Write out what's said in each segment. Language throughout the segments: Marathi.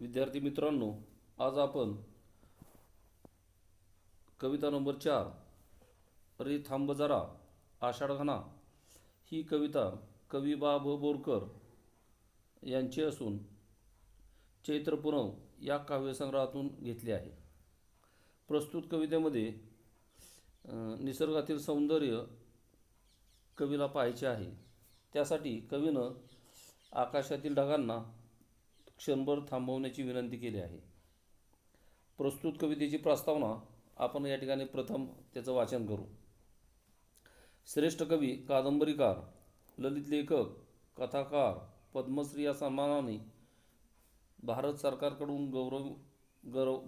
विद्यार्थी मित्रांनो, आज आपण कविता नंबर 4 रे थांब जरा आषाढघना ही कविता कवी बा भ बोरकर यांची असून चैत्र पुनव या काव्यसंग्रहातून घेतली आहे. प्रस्तुत कवितेमध्ये निसर्गातील सौंदर्य कवीला पाहायचे आहे. त्यासाठी कवीनं आकाशातील ढगांना क्षणभर थांबवण्याची विनंती केली आहे. प्रस्तुत कवितेची प्रस्तावना आपण या ठिकाणी प्रथम त्याचं वाचन करू. श्रेष्ठ कवी, कादंबरीकार, ललित लेखक, कथाकार पद्मश्री या सन्मानाने भारत सरकारकडून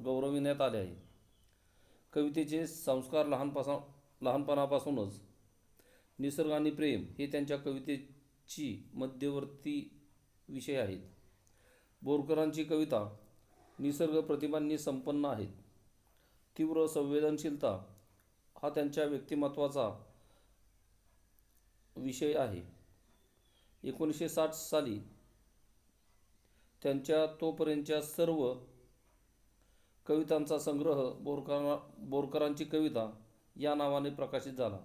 गौरविण्यात आले आहे. कवितेचे संस्कार लहानपणापासूनच निसर्ग आणि प्रेम हे त्यांच्या कवितेची मध्यवर्ती विषय आहेत. बोरकरांची कविता निसर्ग प्रतिमांनी संपन्न आहेत. तीव्र संवेदनशीलता हा त्यांच्या व्यक्तिमत्वाचा विषय आहे. 1960 साली त्यांच्या तोपर्यंतच्या सर्व कवितांचा संग्रह बोरकरांची कविता या नावाने प्रकाशित झाला.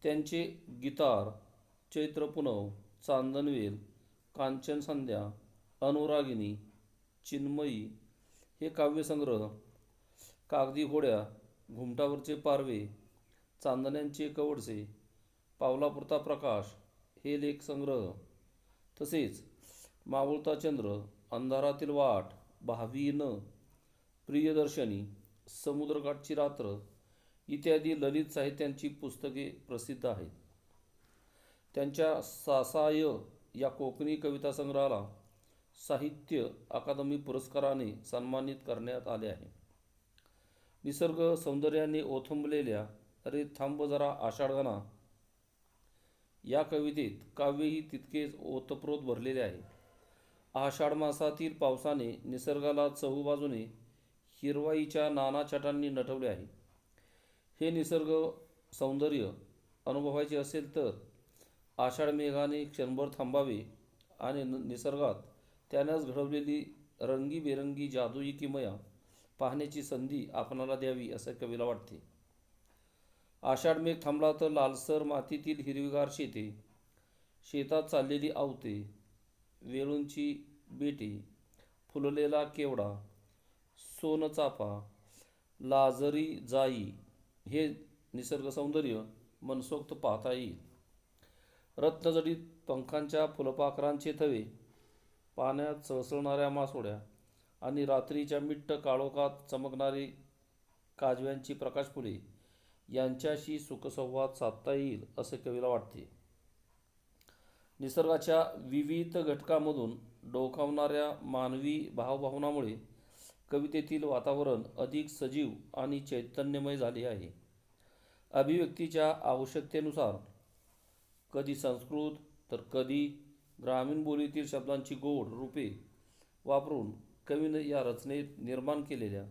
त्यांचे गितार, चैत्र पुनव, चांदणवेल, कांचन संध्या, अनुरागिनी, चिन्मयी हे काव्यसंग्रह, कागदी होड्या, घुमटावरचे पारवे, चांदण्यांचे कवडसे, पावलापुरता प्रकाश हे लेखसंग्रह, तसेच मावळता चंद्र, अंधारातील वाट, भावी न, प्रियदर्शनी, समुद्रकाठची रात्र इत्यादी ललित साहित्यांची पुस्तके प्रसिद्ध आहेत. त्यांच्या सासाय या कोकणी कविता संग्रहाला साहित्य अकादमी पुरस्काराने सन्मानित करण्यात आले आहे. निसर्ग सौंदर्याने ओथंबलेल्या रे थांब जरा आषाढघना या कवितेत काव्यही तितकेच ओतप्रोत भरलेले आहे. आषाढ मासातील पावसाने निसर्गाला चहूबाजूने हिरवाईच्या नाना छटांनी नटवले आहे. हे निसर्ग सौंदर्य अनुभवायचे असेल तर आषाढ मेघाने क्षणभर थांबावे आणि निसर्गात त्यानेच घडवलेली रंगीबेरंगी जादुई किमया पाहण्याची संधी आपणाला द्यावी असे कवीला वाटते. आषाढ मेघ थांबला तर लालसर मातीतील हिरवीगार शेते, शेतात चाललेली आवते, वेळूंची बेटे, फुललेला केवडा, सोनचाफा, लाजरी जाई हे निसर्ग सौंदर्य मनसोक्त पाहता येईल. रत्नजडित पंखांच्या फुलपाखरांचे थवे, पाण्यात सळसळणाऱ्या मासोळ्या आणि रात्रीच्या मिट्ट काळोखात चमकणारी काजव्यांची प्रकाशफुले यांच्याशी सुखसंवाद साधता येईल असे कवीला वाटते. निसर्गाच्या विविध घटकांमधून डोकावणाऱ्या मानवी भावभावनामुळे कवितेतील वातावरण अधिक सजीव आणि चैतन्यमय झाले आहे. अभिव्यक्तीच्या आवश्यकतेनुसार कधी संस्कृत तर कधी ग्रामीण बोलीतील शब्दांची गोड रूपे वापरून कवीने या रचनेत निर्माण केलेल्या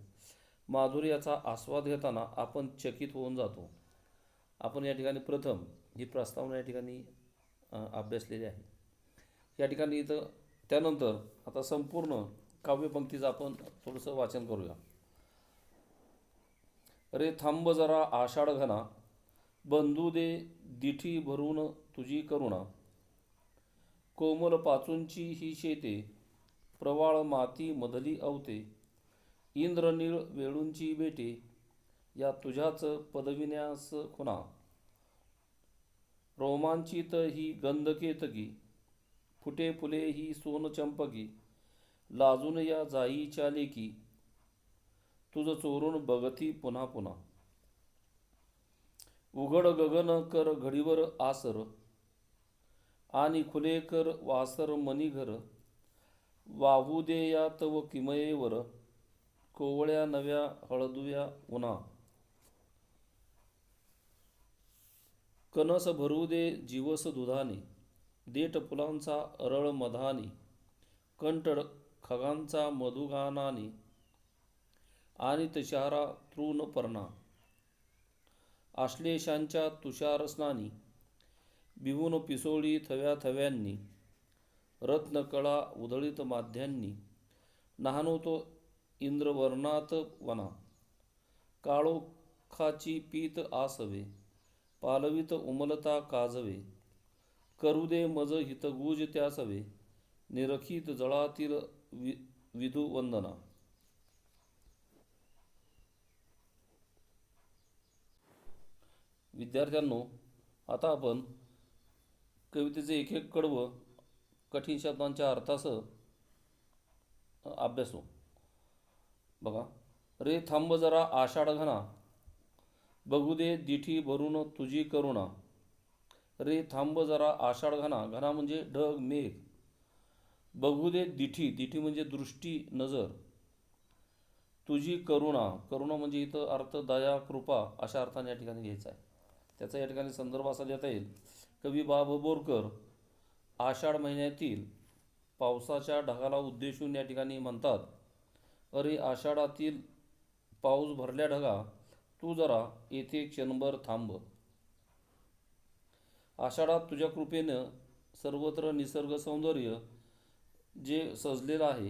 माधुर्याचा आस्वाद घेताना आपण चकित होऊन जातो. आपण या ठिकाणी प्रथम ही प्रस्तावना या ठिकाणी अभ्यासलेली आहे. या ठिकाणी इथं त्यानंतर आता संपूर्ण काव्यपंक्तीचं आपण थोडंसं वाचन करूया. रे थांब जरा आषाढघना, बंधू दे दिठी भरून तुझी करुणा, कोमल पाचूंची ही शेते, प्रवाळ माती मधली अवते, इंद्रनीळ वेळूंची बेटे, या तुझ्याच पदविन्यास खुणा, रोमांचित ही गंधकेतकी, फुटे फुले ही सोनचंपकी, लाजून या जाईच्या लेकी, तुझ चोरून बघती पुन्हा पुन्हा, उघड गगन कर घडीवर आसर, आणि खुले कर वासर मणिघर, वाहू दे या तव किमयेवर, कोवळ्या नव्या हळदुव्या उन्हा, कणस भरू दे जीवस दुधाने, देठ फुलांचा अरळ मधाने, कंठ खगांचा मधुगानाने, आणि तशारा तृण पर्णा, आश्लेषांच्या तुषार स्नानी, बिहून पिसोळी थव्या थव्यांनी, रत्नकळा उधळीत माध्यांनी, नाहनो तो इंद्रवर्णात वना, काळोखाची पीत आसवे, पालवित उमलता काजवे, करू दे मज हितगुज त्यासवे, निरखित जळातील विधू वंदना. विद्यार्थ्यांनो, आता आपण कवितेचे एक एक कडवं कठीण शब्दांच्या अर्थासह अभ्यासू. बघा. रे थांब जरा आषाढ घना, बघू दे दिठी भरून तुझी करुणा. रे थांब जरा आषाढ घना, घना म्हणजे ढग मेघ. बघू दे दिठी, दिठी म्हणजे दृष्टी नजर. तुझी करुणा, करुणा म्हणजे इथं अर्थ दया कृपा अशा अर्थाने या ठिकाणी घ्यायचा आहे. त्याचा या ठिकाणी संदर्भ असा देता येईल. कवी बा बोरकर आषाढ महिन्यातील पावसाच्या ढगाला उद्देशून या ठिकाणी म्हणतात, अरे आषाढातील पाऊस भरल्या ढगा, तू जरा येथे क्षणभर थांब. आषाढात तुझ्या कृपेनं सर्वत्र निसर्ग सौंदर्य जे सजलेलं आहे,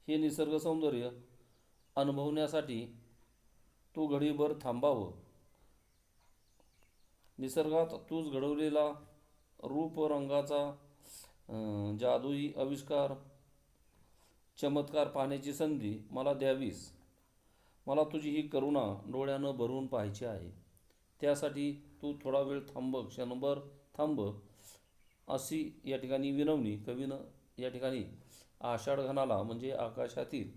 हे निसर्ग सौंदर्य अनुभवण्यासाठी तू घडीभर थांबावं. निसर्गात तूच घडवलेला रूप रंगाचा जादुई आविष्कार चमत्कार पाहण्याची संधी मला द्यावीस. मला तुझी ही करुणा डोळ्यानं भरून पाहायची आहे. त्यासाठी तू थोडा वेळ थांब, क्षणभर थांब, अशी या ठिकाणी विनवणी कवीनं या ठिकाणी आषाढ घनाला म्हणजे आकाशातील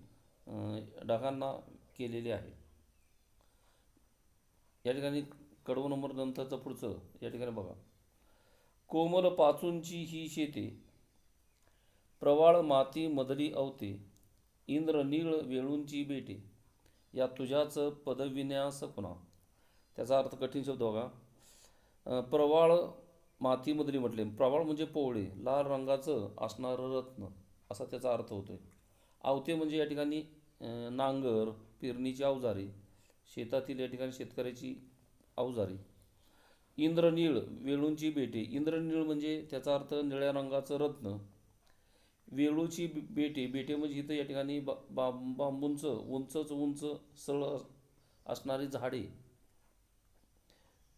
ढगांना केलेली आहे. या ठिकाणी कडवं नंबर नंतरचं पुढचं या ठिकाणी बघा. कोमल पाचूंची ही शेते, प्रवाळ माती मधली अवते, इंद्र नीळ वेळूंची बेटे, या तुझ्याच पदविन्यास पुन्हा. त्याचा अर्थ कठीण शब्द बघा. प्रवाळ मातीमधली म्हटले. प्रवाळ म्हणजे पोवळे, लाल रंगाचं असणारं रत्न असा त्याचा अर्थ होतोय. आवते म्हणजे या ठिकाणी नांगर, पेरणीची अवजारे, शेतातील या ठिकाणी शेतकऱ्याची अवजारे. इंद्रनीळ वेळूंची बेटे, इंद्रनीळ म्हणजे त्याचा अर्थ निळ्या रंगाचं रत्न. वेळूची बेटे, बेटे म्हणजे इथं या ठिकाणी बांबूंचं उंच सळ असणारी झाडे.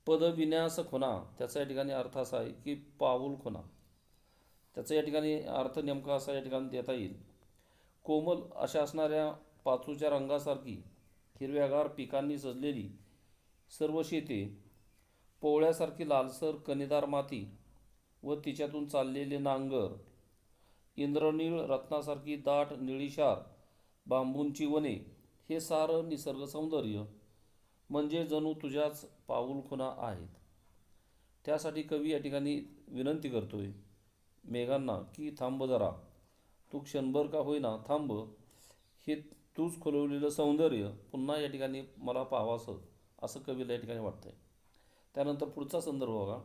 पदविन्यास खुणा, त्याचा या ठिकाणी अर्थ असा आहे की पाऊल खुणा. त्याचा या ठिकाणी अर्थ नेमका असा या ठिकाणी देता येईल. कोमल अशा असणाऱ्या पाचूच्या रंगासारखी हिरव्यागार पिकांनी सजलेली सर्व शेते, पोवळ्यासारखी लालसर कणीदार माती व तिच्यातून चाललेले नांगर, इंद्रनीळ रत्नासारखी दाट निळीशार बांबूंची वने, हे सारं निसर्ग सौंदर्य म्हणजे जणू तुझ्याच पाऊलखुणा आहेत. त्यासाठी कवी या ठिकाणी विनंती करतोय मेघांना की थांब जरा, तू क्षणभर का होईना थांब, हे तूच खुलवलेलं सौंदर्य पुन्हा या ठिकाणी मला पाहावंसं असं कवीला या ठिकाणी वाटतंय. त्यानंतर पुढचा संदर्भ बघा.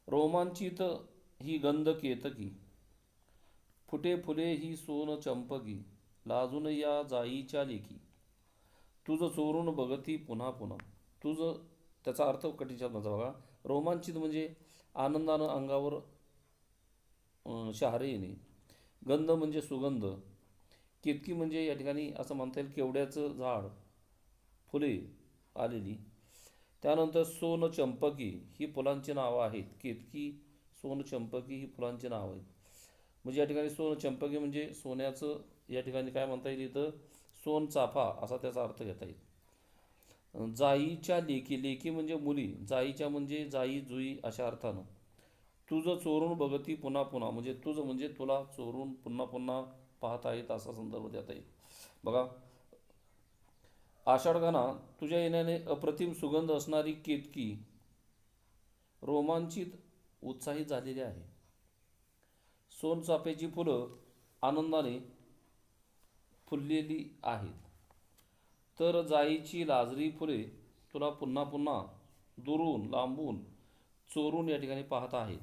रोमांचित ही गंध केतकी, फुटे फुले ही सोन चंपकी, लाजून या जाईच्या लेखी, तुझं चोरून बघती पुन्हा पुन्हा. तुझं त्याचा अर्थ कठीण शब्दाचा बघा. रोमांचित म्हणजे आनंदानं अंगावर शहारे येणे. गंध म्हणजे सुगंध. केतकी म्हणजे या ठिकाणी असं म्हणता येईल केवड्याचं झाड, फुले आलेली. त्यानंतर सोन चंपकी ही फुलांची नावं आहेत. केतकी, सोन चंपकी ही फुलांची नावं आहेत. म्हणजे या ठिकाणी सोन चंपकी म्हणजे सोन्याचं या ठिकाणी काय म्हणता येईल इथं सोन चाफा असा त्याचा अर्थ घेता येईल. जाईच्या लेकी, लेकी म्हणजे मुली, जाईच्या म्हणजे जाई जुई अशा अर्थानं. तुझं चोरून बघती पुन्हा पुन्हा म्हणजे तुझं म्हणजे तुला चोरून पुन्हा पुन्हा पाहता येत असा संदर्भ देता येईल. बघा. आषाढघना तुझ्या येण्याने अप्रतिम सुगंध असणारी केतकी रोमांचित उत्साहित झालेली आहे. सोनचाफ्याची फुलं आनंदाने फुललेली आहेत. तर जाईची लाजरी फुले तुला पुन्हा पुन्हा दुरून लांबून चोरून या ठिकाणी पाहत आहेत.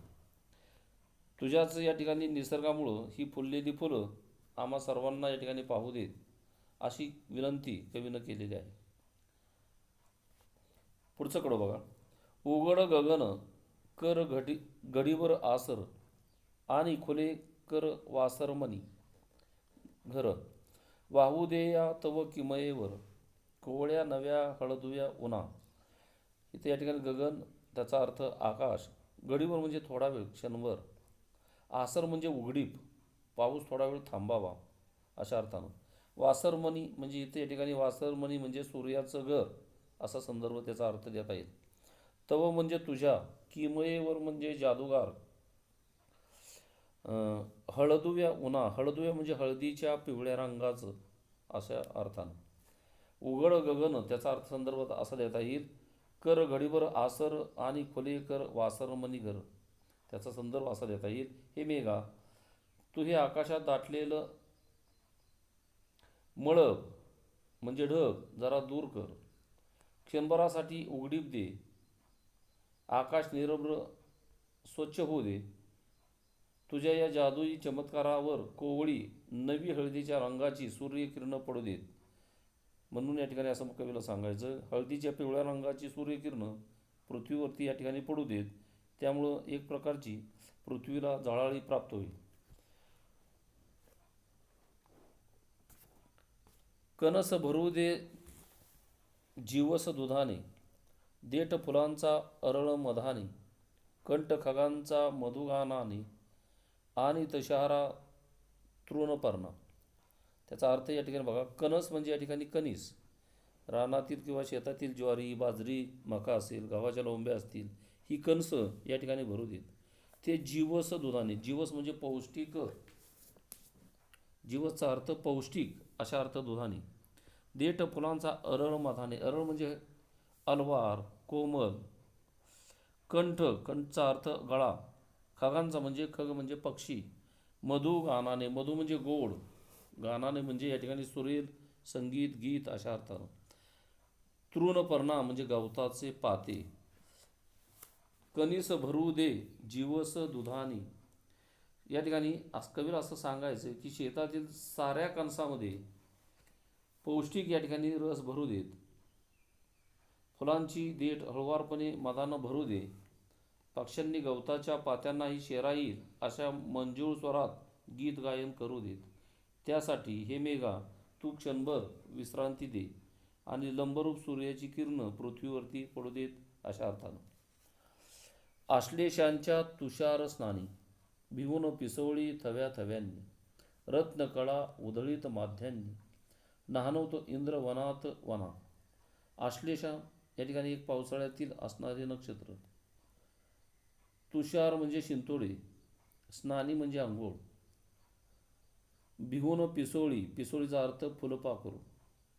तुझ्याच या ठिकाणी निसर्गामुळं ही फुललेली फुलं आम्हा सर्वांना या ठिकाणी पाहू देत अशी विनंती कवीनं केलेली आहे. पुढचं कडं बघा. उघड गगन कर घडीवर आसर आणि खुले कर वासरमणी घर. वाहू दे या तव किमयेवर, कोवळ्या नव्या हळदुव्या उन्हा. इथे या ठिकाणी गगन, त्याचा अर्थ आकाश. घडीवर म्हणजे थोडा वेळ, क्षणभर. आसर म्हणजे उघडीप, पाऊस थोडा वेळ थांबावा अशा अर्थानं. वासरमणी म्हणजे इथे या ठिकाणी वासरमणी म्हणजे सूर्याचं घर असा संदर्भ त्याचा अर्थ देता येईल. तव म्हणजे तुझ्या, किमयेवर म्हणजे जादूगार. हळदुव्या उन्हा, हळदुव्या म्हणजे हळदीच्या पिवळ्या रंगाचं अशा अर्थानं. उघड गगन त्याचा अर्थ संदर्भ असा देता येईल. कर घडीभर आसर आणि खुले कर वासरमणी घर, त्याचा संदर्भ असा देता येईल. हे मेघा, तू हे आकाशात दाटलेलं मळब म्हणजे ढग जरा दूर कर. क्षणभरासाठी उघडीप दे, आकाश निरभ्र स्वच्छ होऊ दे. तुझ्या या जादुई चमत्कारावर कोवळी नवी हळदीच्या रंगाची सूर्यकिरणं पडू देत. म्हणून या ठिकाणी असं कवीला सांगायचं, हळदीच्या पिवळ्या रंगाची सूर्यकिरणं पृथ्वीवरती या ठिकाणी पडू देत. त्यामुळं एक प्रकारची पृथ्वीला झळाळी प्राप्त होईल. कणस भरू दे जीवस दुधाने, देठ फुलांचा अरळ मधाने, कंठ खगांचा मधुगानाने, आणि तशहारा तृणपर्णा. त्याचा अर्थ या ठिकाणी बघा. कणस म्हणजे या ठिकाणी कणीस, रानातील किंवा शेतातील ज्वारी, बाजरी, मका असेल, गव्हाच्या लोंब्या असतील, ही कणस या ठिकाणी भरू देत. ते जीवस दुधाने, जीवस म्हणजे पौष्टिक, जीवसचा अर्थ पौष्टिक अशा अर्थ दुधाने. देठ फुलांचा अरळ मधाने, अरळ म्हणजे अलवार, कोमल. कंठ, कंठचा अर्थ गळा. खगांचा म्हणजे खग म्हणजे पक्षी. मधु गानाने, मधु म्हणजे गोड, गानाने म्हणजे या ठिकाणी सुरेल संगीत गीत अशा अर्थानं. तृणपर्णा म्हणजे गवताचे पाते. कणीस भरू दे जीवस दुधाने, या ठिकाणी कवीला असं सांगायचं की शेतातील साऱ्या कणसामध्ये पौष्टिक या ठिकाणी रस भरू देत. फुलांची देठ हळुवारपणे मधानं भरू दे. पक्ष्यांनी गवताच्या पात्यांनाही शेरा येईल अशा मंजूळ स्वरात गीत गायन करू देत. त्यासाठी हे मेघा, तू क्षणभर विश्रांती दे आणि लंबरूप सूर्याची किरणं पृथ्वीवरती पडू देत अशा अर्थानं. आश्लेषांच्या तुषार स्नानी, भिवून पिसवळी थव्या थव्यांनी, रत्नकळा उधळीत माध्यांनी, नाहनवतो इंद्र वनात वना. आश्लेषा या ठिकाणी एक पावसाळ्यातील असणारे नक्षत्र. तुषार म्हणजे शिंतोडे, स्नानी म्हणजे आंघोळ, भिवून पिसोळी, पिसोळीचा अर्थ फुलपाखरू,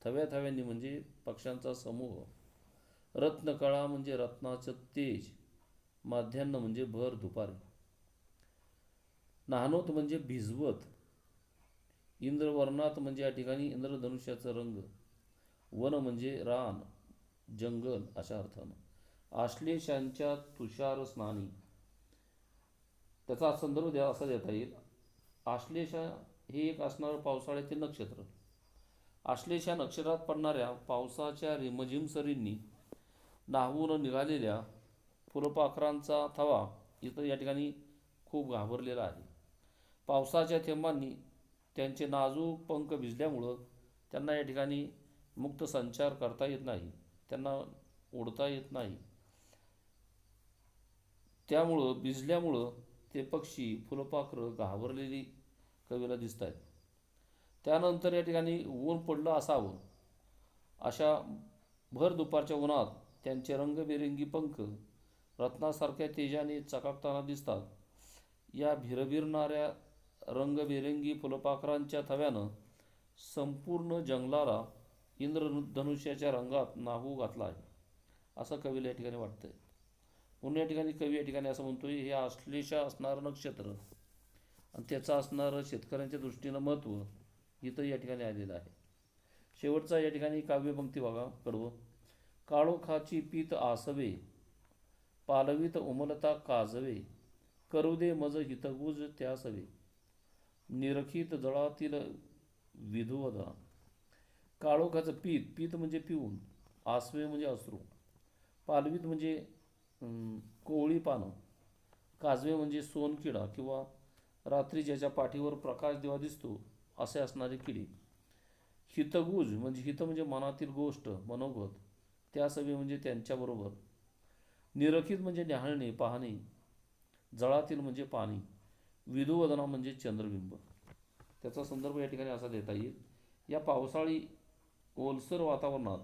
थव्या थव्यांनी म्हणजे पक्ष्यांचा समूह, रत्नकळा म्हणजे रत्नाचं तेज, माध्यान्ह म्हणजे भर दुपारी, नाहनोत म्हणजे भिजवत, इंद्रवर्णात म्हणजे या ठिकाणी इंद्रधनुष्याचा रंग, वन म्हणजे रान, जंगल अशा अर्थानं. आश्लेषांच्या तुषार स्नानी, त्याचा संदर्भ असा देता येईल. आश्लेषा हे एक असणारं पावसाळ्यातील नक्षत्र. आश्लेष या नक्षत्रात पडणाऱ्या पावसाच्या रिमझिम सरींनी न्हावून निघालेल्या फुलपाखरांचा थवा इथं या ठिकाणी खूप घाबरलेला आहे. पावसाच्या थेंबांनी त्यांचे नाजूक पंख भिजल्यामुळं त्यांना या ठिकाणी मुक्त संचार करता येत नाही, त्यांना उडता येत नाही. त्यामुळं भिजल्यामुळं ते पक्षी फुलपाखरं घाबरलेली कवीला दिसत आहेत. त्यानंतर या ठिकाणी ऊन पडलं असावं अशा भर दुपारच्या उन्हात त्यांचे रंगबेरंगी पंख रत्नासारख्या तेजाने चकाकताना दिसतात. या भिरभिरणाऱ्या रंगबेरंगी फुलपाखरांच्या थव्यानं संपूर्ण जंगलाला इंद्रधनुष्याच्या रंगात न्हावू घातला आहे असं कवीला या ठिकाणी वाटतंय. म्हणून या ठिकाणी कवी या ठिकाणी असं म्हणतोय, हे आश्लेषा असणारं नक्षत्र आणि त्याचं असणारं शेतकऱ्यांच्या दृष्टीनं महत्त्व इथं या ठिकाणी आलेलं आहे. शेवटचा या ठिकाणी काव्यपंक्ती बघा. कडवं, काळोखाची पीत आसवे, पालवीत उमलता काजवे, करू दे मज हितगुज त्यासवे, निरखित जळातील विधुवदा. काळोखाचं पीत, पीत म्हणजे पिऊन, आसवे म्हणजे अश्रू, पालवीत म्हणजे कोवळी पानं, काजवे म्हणजे सोनकिडा किंवा रात्री ज्याच्या पाठीवर प्रकाश दिवा दिसतो असे असणारी किडी, हितगुज म्हणजे हित म्हणजे मनातील गोष्ट मनोगत, त्यासवे म्हणजे त्यांच्याबरोबर. निरखित म्हणजे न्याहाळणे पाहणे, जळातील म्हणजे पाणी, विधुवदना म्हणजे चंद्रबिंब. त्याचा संदर्भ या ठिकाणी असा देता येईल. या पावसाळी ओलसर वातावरणात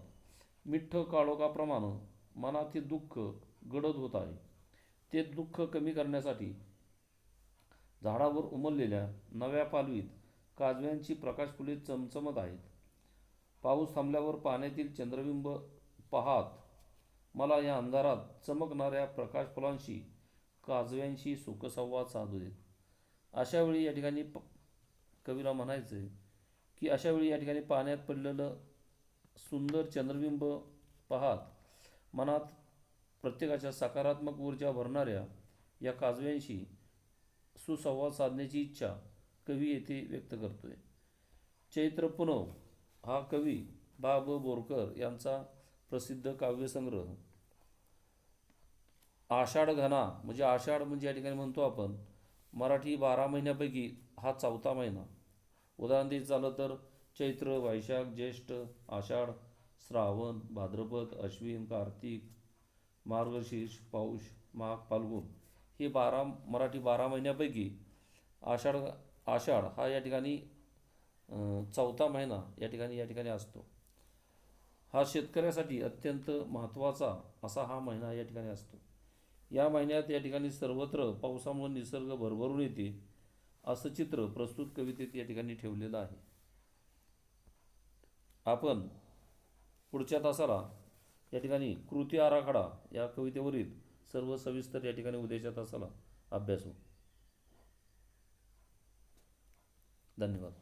मिठ्ठ काळोखाप्रमाणे मनातील दुःख गडद होत आहे. ते दुःख कमी करण्यासाठी झाडावर उमललेल्या नव्या पालवीत काजव्यांची प्रकाशफुले चमचमत आहेत. पाऊस थांबल्यावर पाण्यातील चंद्रबिंब पाहात मला या अंधारात चमकणाऱ्या प्रकाशफुलांशी काजव्यांशी सुखसंवाद साधू देत. अशा वेळी या ठिकाणी कवीला म्हणायचं आहे की अशा वेळी या ठिकाणी पाण्यात पडलेलं सुंदर चंद्रबिंब पाहात मनात प्रत्येकाच्या सकारात्मक ऊर्जा भरणाऱ्या या काजव्यांशी सुसंवाद साधण्याची इच्छा कवी येथे व्यक्त करतोय. चैत्र पुनव हा कवी बा ब बोरकर यांचा प्रसिद्ध काव्यसंग्रह. आषाढ घना म्हणजे आषाढ म्हणजे या ठिकाणी म्हणतो आपण मराठी 12 महिन्यापैकी हा चौथा महिना. उदाहरण द्यायचं झालं तर चैत्र, वैशाख, ज्येष्ठ, आषाढ, श्रावण, भाद्रपद, अश्विन, कार्तिक, मार्गशीर्ष, पौष, माघ, फाल्गुन हे मराठी 12 महिन्यापैकी आषाढ आषाढ हा या ठिकाणी चौथा महिना या ठिकाणी असतो. हा शेतकऱ्यासाठी अत्यंत महत्त्वाचा असा हा महिना या ठिकाणी असतो. या महिन्यात या ठिकाणी सर्वत्र पावसामुळे निसर्ग भरभरून येते असं चित्र प्रस्तुत कवितेत या ठिकाणी ठेवलेलं आहे. आपण पुढच्या तासाला या ठिकाणी कृती आराखडा या कवितेवरील सर्व सविस्तर या ठिकाणी उद्याच्या तासाला अभ्यासू. धन्यवाद.